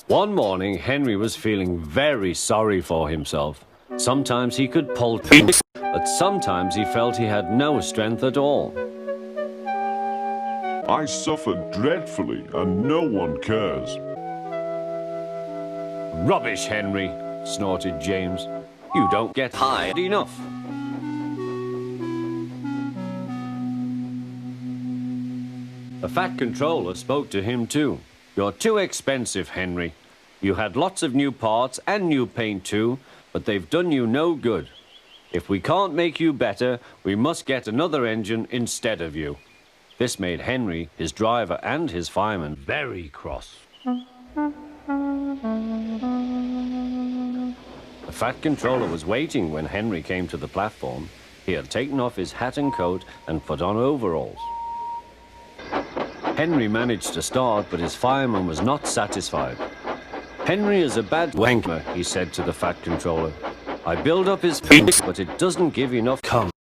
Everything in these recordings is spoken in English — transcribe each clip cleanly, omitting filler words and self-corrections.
One morning, Henry was feeling very sorry for himself. Sometimes he could pull teeth, but sometimes he felt he had no strength at all. I suffered dreadfully, and no one cares. Rubbish, Henry, snorted James. You don't get high enough. The Fat Controller spoke to him too. You're too expensive, Henry. You had lots of new parts and new paint too, but they've done you no good. If we can't make you better, we must get another engine instead of you. This made Henry, his driver, and his fireman very cross. The Fat Controller was waiting when Henry came to the platform. He had taken off his hat and coat and put on overalls. Henry managed to start, but his fireman was not satisfied. Henry is a bad wanker, he said to the Fat Controller. I build up his feet, but it doesn't give enough cum.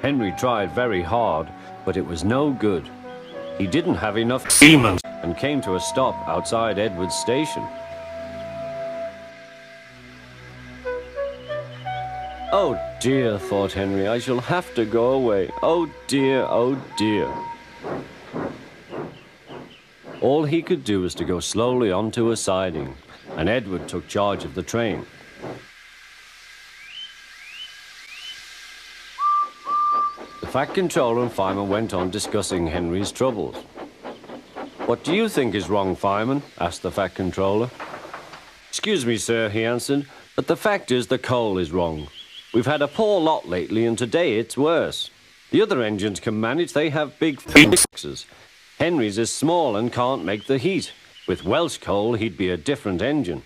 Henry tried very hard, but it was no good. He didn't have enough semen and came to a stop outside Edward's station. Oh dear, thought Henry, I shall have to go away. Oh dear, oh dear. All he could do was to go slowly onto a siding, and Edward took charge of the train. The Fat Controller and fireman went on discussing Henry's troubles. What do you think is wrong, fireman? Asked the Fat Controller. Excuse me, sir, he answered, but the fact is the coal is wrong. We've had a poor lot lately, and today it's worse. The other engines can manage, they have big fixes. Henry's is small and can't make the heat. With Welsh coal, he'd be a different engine.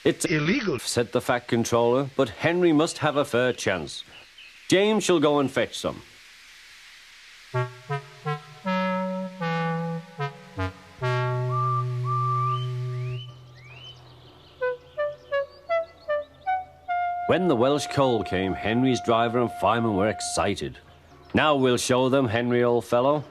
It's illegal, said the Fat Controller, but Henry must have a fair chance. James shall go and fetch some. When the Welsh coal came, Henry's driver and fireman were excited. Now we'll show them, Henry, old fellow.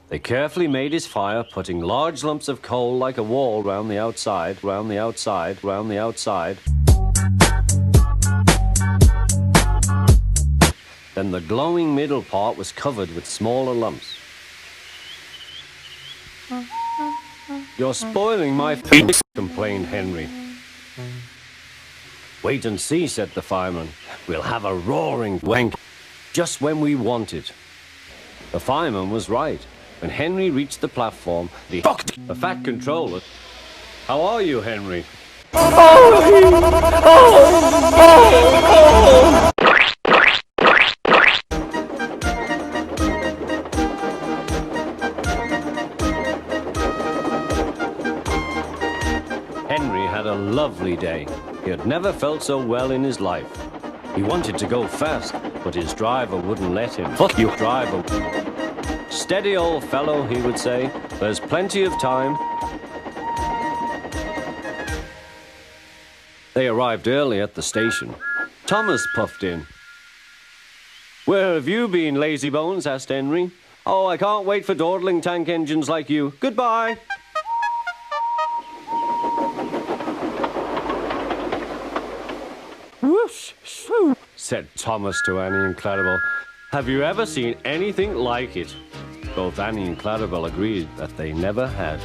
They carefully made his fire, putting large lumps of coal like a wall round the outside, round the outside, round the outside. Then the glowing middle part was covered with smaller lumps. You're spoiling my feet, complained Henry. Wait and see, said the fireman. We'll have a roaring wank just when we want it. The fireman was right. When Henry reached the platform, the Fat Controller... How are you, Henry? Henry had a lovely day. He had never felt so well in his life. He wanted to go fast, but his driver wouldn't let him. Fuck you, driver. Steady, old fellow, he would say. There's plenty of time. They arrived early at the station. Thomas puffed in. Where have you been, lazybones? Asked Henry. Oh, I can't wait for dawdling tank engines like you. Goodbye. Whoosh, shoo, said Thomas to Annie and Clarabelle. Have you ever seen anything like it? Both Annie and Clarabelle agreed that they never had.